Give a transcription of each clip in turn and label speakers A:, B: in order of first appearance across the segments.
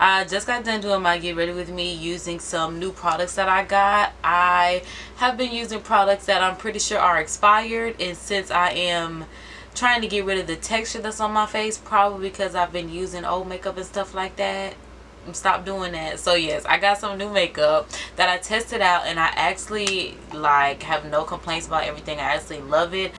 A: I just got done doing my get ready with me using some new products that I got. I have been using products that I'm pretty sure are expired, and since I am trying to get rid of the texture that's on my face, probably because I've been using old makeup and stuff like that, stop doing that. So yes, I got some new makeup that I tested out, and I actually like have no complaints about everything. I actually love it.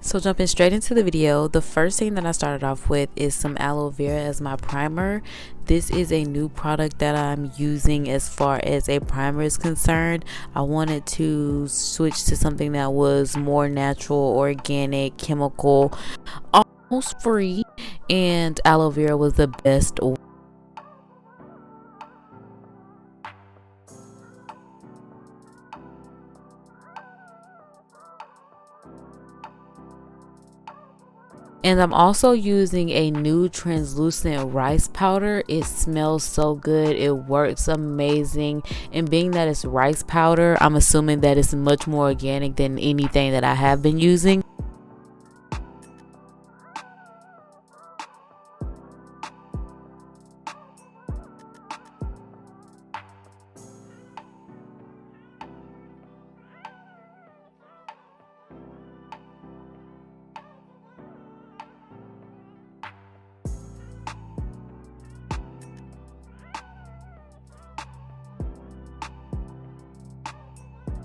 A: So jumping straight into the video, the first thing that I started off with is some aloe vera as my primer. This is a new product that I'm using as far as a primer is concerned. I wanted to switch to something that was more natural, organic, chemical, almost free, and aloe vera was the best. And I'm also using a new translucent rice powder. It smells so good. It works amazing. And being that it's rice powder, I'm assuming that it's much more organic than anything that I have been using.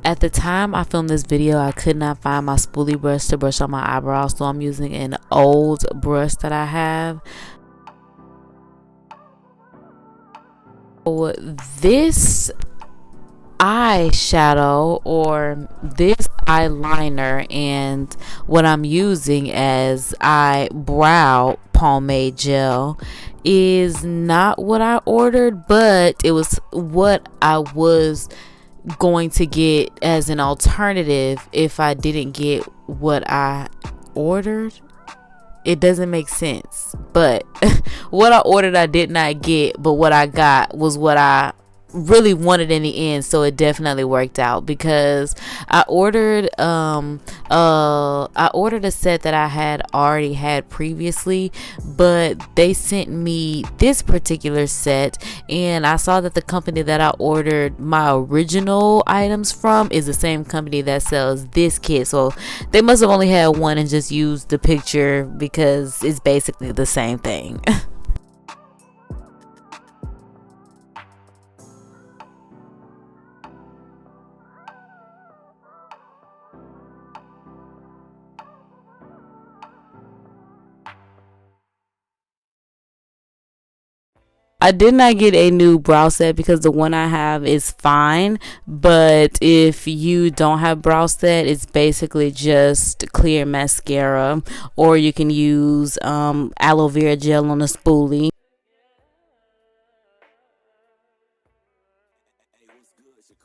A: At the time I filmed this video, I could not find my spoolie brush to brush on my eyebrows, so I'm using an old brush that I have. This eyeshadow or this eyeliner and what I'm using as eyebrow pomade gel is not what I ordered, but it was what I was going to get as an alternative if I didn't get what I ordered. It doesn't make sense, but what I ordered I did not get, but what I got was what I really wanted in the end, so it definitely worked out because I ordered a set that I had already had previously, but they sent me this particular set, and I saw that the company that I ordered my original items from is the same company that sells this kit, so they must have only had one and just used the picture because it's basically the same thing. I did not get a new brow set because the one I have is fine, but if you don't have brow set, it's basically just clear mascara, or you can use aloe vera gel on a spoolie.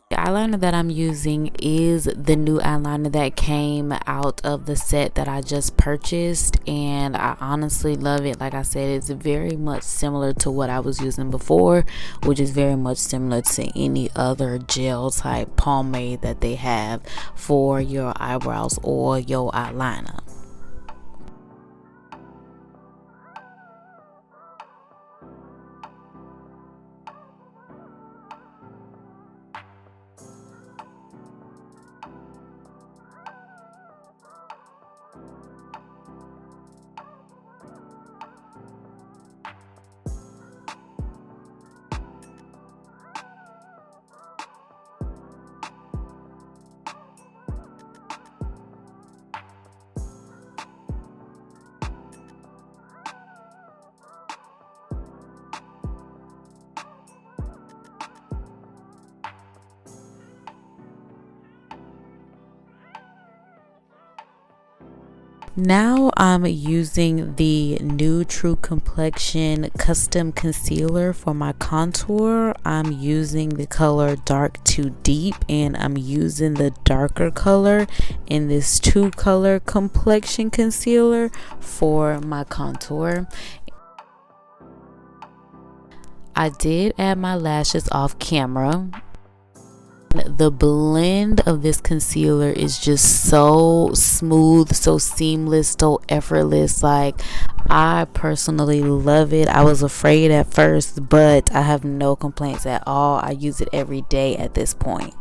A: The eyeliner that I'm using is the new eyeliner that came out of the set that I just purchased, and I honestly love it. Like I said, it's very much similar to what I was using before, which is very much similar to any other gel type pomade that they have for your eyebrows or your eyeliner. Now I'm using the new True Complexion custom concealer for my contour. I'm using the color Dark to Deep, and I'm using the darker color in this 2-color complexion concealer for my contour. I did add my lashes off camera. The blend of this concealer is just so smooth, so seamless, so effortless. Like, I personally love it. I was afraid at first, but I have no complaints at all. I use it every day at this point.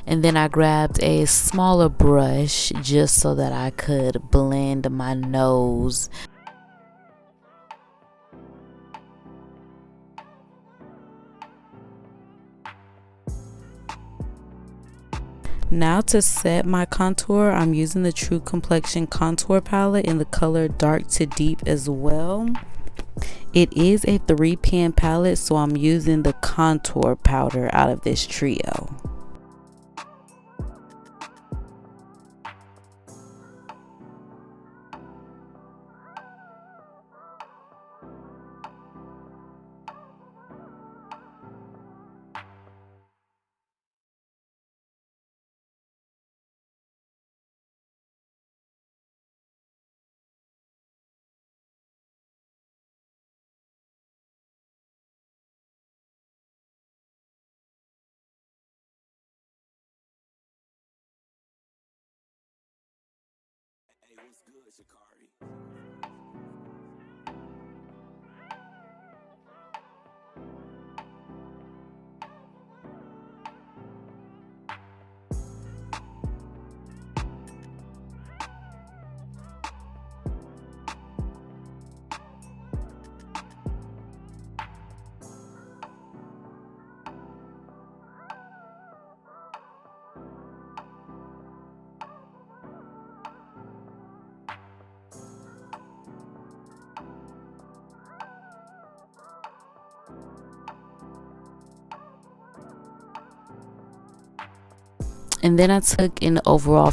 A: And then I grabbed a smaller brush just so that I could blend my nose. Now to set my contour, I'm using the True Complexion contour palette in the color Dark to Deep as well. It is a 3-pan palette, so I'm using the contour powder out of this trio. And then I took an overall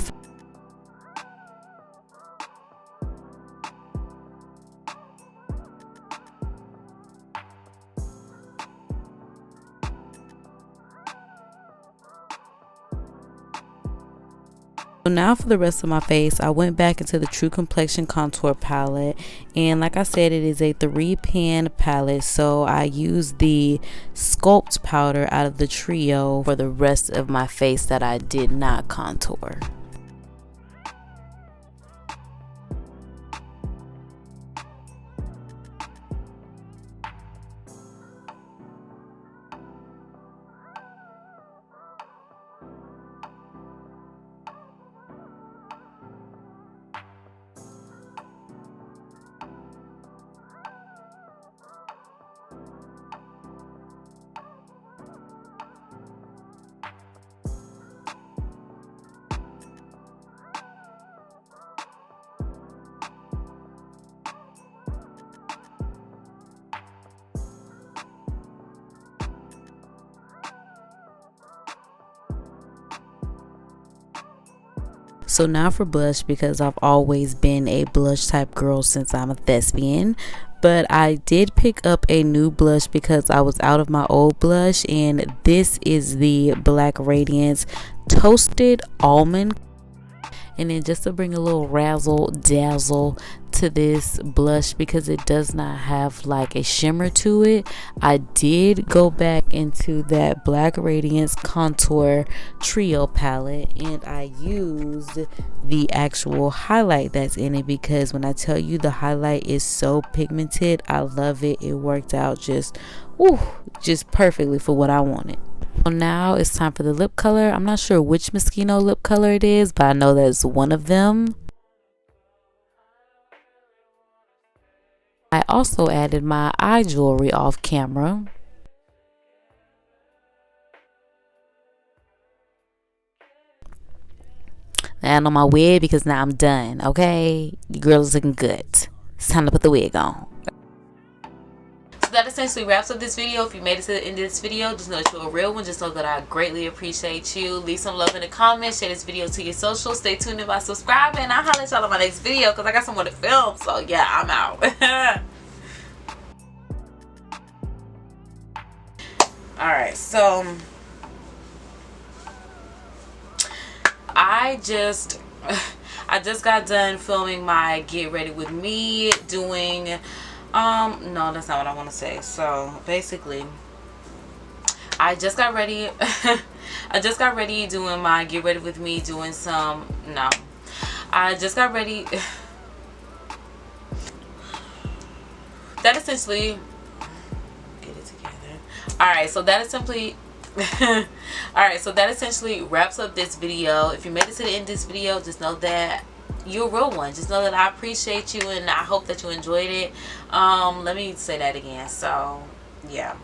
A: So now for the rest of my face, I went back into the True Complexion contour palette, and like I said, it is a 3-pan palette, so I used the Sculpt powder out of the trio for the rest of my face that I did not contour. So now for blush, because I've always been a blush type girl since I'm a thespian, but I did pick up a new blush because I was out of my old blush, and this is the Black Radiance Toasted Almond. And then just to bring a little razzle dazzle to this blush, because it does not have like a shimmer to it, I did go back into that Black Radiance Contour Trio palette, and I used the actual highlight that's in it, because when I tell you the highlight is so pigmented, I love it. It worked out just perfectly for what I wanted. So now it's time for the lip color. I'm not sure which Moschino lip color it is, but I know that's one of them. I also added my eye jewelry off camera. And on my wig, because now I'm done, okay? The girl is looking good. It's time to put the wig on. So that essentially wraps up this video. If you made it to the end of this video, just know that you're a real one. Just know that I greatly appreciate you. Leave some love in the comments. Share this video to your socials. Stay tuned by subscribing. I'll holler at y'all on my next video because I got some more to film. So yeah, I'm out. Alright, so I I just got done filming my get ready with me doing no, that's not what I want to say. So basically I just got ready I just got ready doing my get ready with me doing some no I just got ready that essentially get it together. Alright, so that is simply alright, so that essentially wraps up this video. If you made it to the end of this video, just know that you're a real one. Just know that I appreciate you and I hope that you enjoyed it. Let me say that again. So yeah,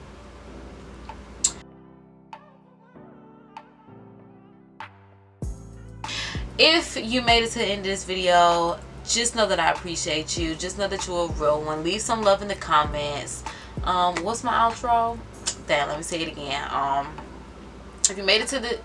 A: if you made it to the end of this video, just know that I appreciate you. Just know that you're a real one. Leave some love in the comments. What's my outro? Damn, let me say it again. If you made it to the